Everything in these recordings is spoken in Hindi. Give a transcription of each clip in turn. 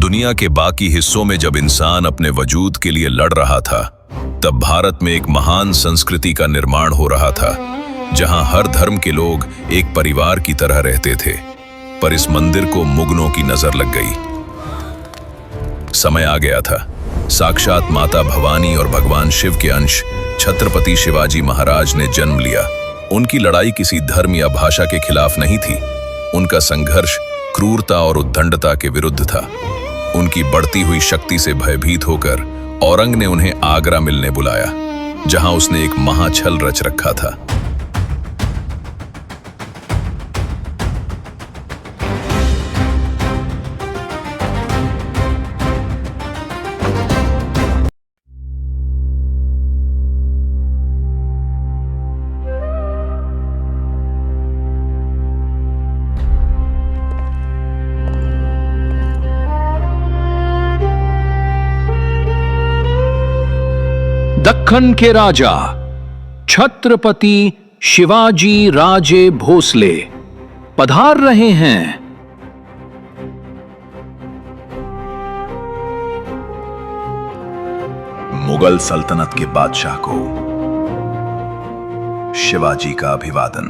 दुनिया के बाकी हिस्सों में जब इंसान अपने वजूद के लिए लड़ रहा था, तब भारत में एक महान संस्कृति का निर्माण हो रहा था, जहां हर धर्म के लोग एक परिवार की तरह रहते थे। पर इस मंदिर को मुगलों की नजर लग गई। समय आ गया था। साक्षात माता भवानी और भगवान शिव के अंश छत्रपति शिवाजी महाराज ने जन्म लिया। उनकी लड़ाई किसी धर्म या भाषा के खिलाफ नहीं थी। उनका संघर्ष क्रूरता और उद्दंडता के विरुद्ध था। उनकी बढ़ती हुई शक्ति से भयभीत होकर औरंग ने उन्हें आगरा मिलने बुलाया, जहां उसने एक महाछल रच रखा था। दक्कन के राजा छत्रपति शिवाजी राजे भोसले पधार रहे हैं। मुगल सल्तनत के बादशाह को शिवाजी का अभिवादन।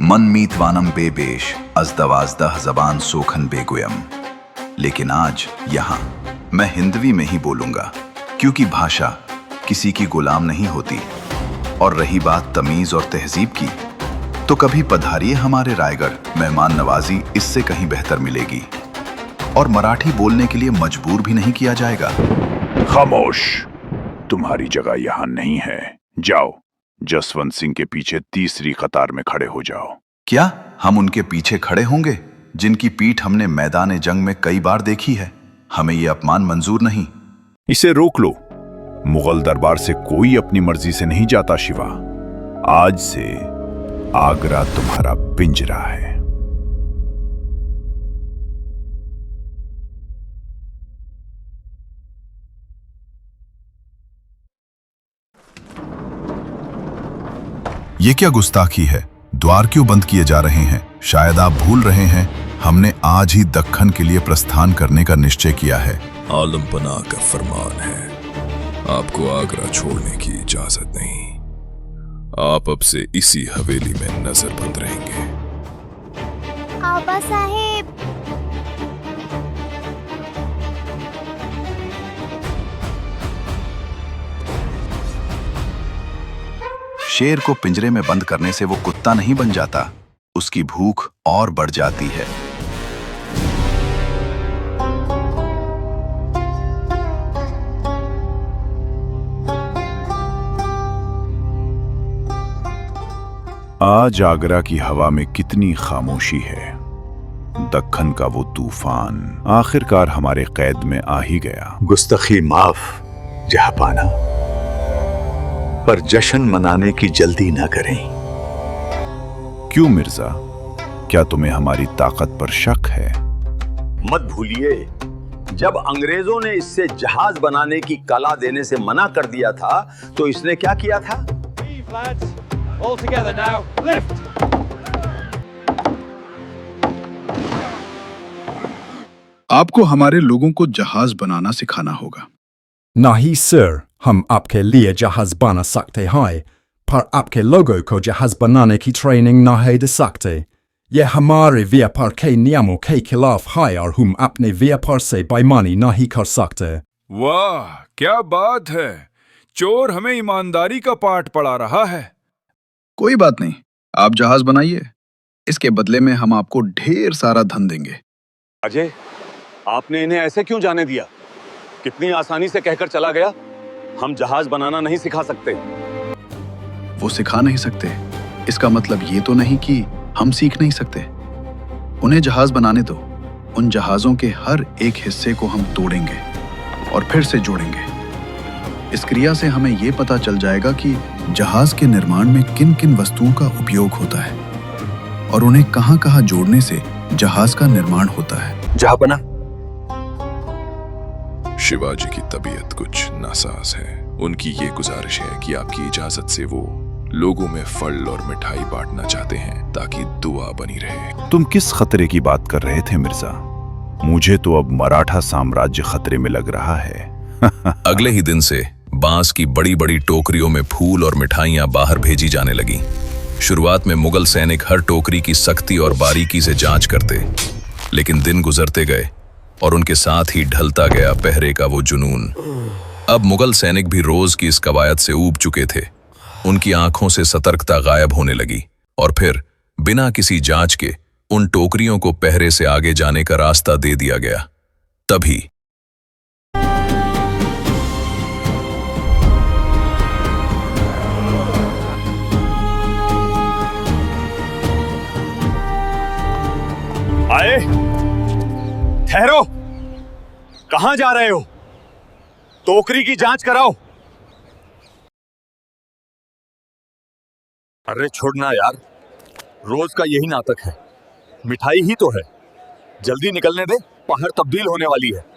मन मीतवानम बेबेश अज़दवाज़दह ज़बान सोखन बेगुयम। लेकिन आज यहाँ मैं हिंदवी में ही बोलूंगा, क्योंकि भाषा किसी की गुलाम नहीं होती। और रही बात तमीज और तहजीब की, तो कभी पधारिए हमारे रायगढ़। मेहमान नवाजी इससे कहीं बेहतर मिलेगी और मराठी बोलने के लिए मजबूर भी नहीं किया जाएगा। खामोश, तुम्हारी जगह यहाँ नहीं है। जाओ, जसवंत सिंह के पीछे तीसरी कतार में खड़े हो जाओ। क्या हम उनके पीछे खड़े होंगे, जिनकी पीठ हमने मैदान जंग में कई बार देखी है? हमें यह अपमान मंजूर नहीं। इसे रोक लो। मुगल दरबार से कोई अपनी मर्जी से नहीं जाता शिवा। आज से आगरा तुम्हारा पिंजरा है। ये क्या गुस्ताखी है? द्वार क्यों बंद किए जा रहे हैं? शायद आप भूल रहे हैं, हमने आज ही दक्कन के लिए प्रस्थान करने का निश्चय किया है। आलम पनाह का फरमान है, आपको आगरा छोड़ने की इजाजत नहीं। आप अब से इसी हवेली में नजरबंद रहेंगे। आबा साहेब, शेर को पिंजरे में बंद करने से वो कुत्ता नहीं बन जाता, उसकी भूख और बढ़ जाती है। आज आगरा की हवा में कितनी खामोशी है। दक्कन का वो तूफान आखिरकार हमारे कैद में आ ही गया। गुस्ताखी माफ जहांपाना, पर जश्न मनाने की जल्दी ना करें। क्यों मिर्जा, क्या तुम्हें हमारी ताकत पर शक है? मत भूलिए, जब अंग्रेजों ने इससे जहाज बनाने की कला देने से मना कर दिया था, तो इसने क्या किया था? आपको हमारे लोगों को जहाज बनाना सिखाना होगा। नहीं सर, हम आपके लिए जहाज बना सकते हैं, पर आपके लोगों को जहाज बनाने की ट्रेनिंग नहीं दे सकते। यह हमारे व्यापार के नियमों के खिलाफ है और हम अपने व्यापार से बेईमानी नहीं कर सकते। वाह, क्या बात है! चोर हमें ईमानदारी का पाठ पढ़ा रहा है। कोई बात नहीं, आप जहाज बनाइए, इसके बदले में हम आपको ढेर सारा धन देंगे। अजय, आपने इन्हें ऐसे क्यों जाने दिया? कितनी आसानी से कहकर चला गया, हम जहाज बनाना नहीं सिखा सकते। वो सिखा नहीं सकते, इसका मतलब ये तो नहीं कि हम सीख नहीं सकते। उन्हें जहाज बनाने दो। उन जहाजों के हर एक हिस्से को हम तोड़ेंगे और फिर से जोड़ेंगे। इस क्रिया से हमें ये पता चल जाएगा कि जहाज के निर्माण में किन किन वस्तुओं का उपयोग होता है और उन्हें कहां-कहां जोड़ने से जहाज का निर्माण होता है। जहांपना, शिवाजी की तबीयत कुछ नासाज है। उनकी ये गुजारिश है कि आपकी इजाजत से वो लोगों में फल और मिठाई बांटना चाहते हैं ताकि दुआ बनी रहे। तुम किस खतरे की बात कर रहे थे मिर्जा? मुझे तो अब मराठा साम्राज्य खतरे में लग रहा है। अगले ही दिन से बांस की बड़ी बड़ी टोकरियों में फूल और मिठाइयां बाहर भेजी जाने लगी। शुरुआत में मुगल सैनिक हर टोकरी की सख्ती और बारीकी से जांच करते, लेकिन दिन गुजरते गए और उनके साथ ही ढलता गया पहरे का वो जुनून। अब मुगल सैनिक भी रोज की इस कवायद से ऊब चुके थे। उनकी आंखों से सतर्कता गायब होने लगी और फिर बिना किसी जांच के उन टोकरियों को पहरे से आगे जाने का रास्ता दे दिया गया। तभी आए, ठहरो, कहां जा रहे हो? टोकरी की जांच कराओ। अरे छोड़ना यार, रोज का यही नाटक है। मिठाई ही तो है, जल्दी निकलने दे, पहाड़ तब्दील होने वाली है।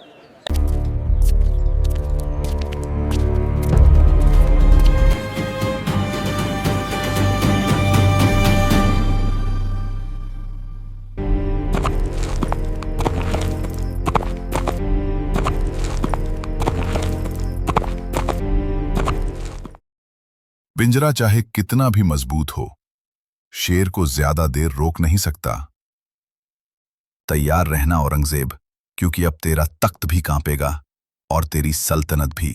पिंजरा चाहे कितना भी मजबूत हो, शेर को ज्यादा देर रोक नहीं सकता। तैयार रहना औरंगजेब, क्योंकि अब तेरा तख्त भी कांपेगा और तेरी सल्तनत भी।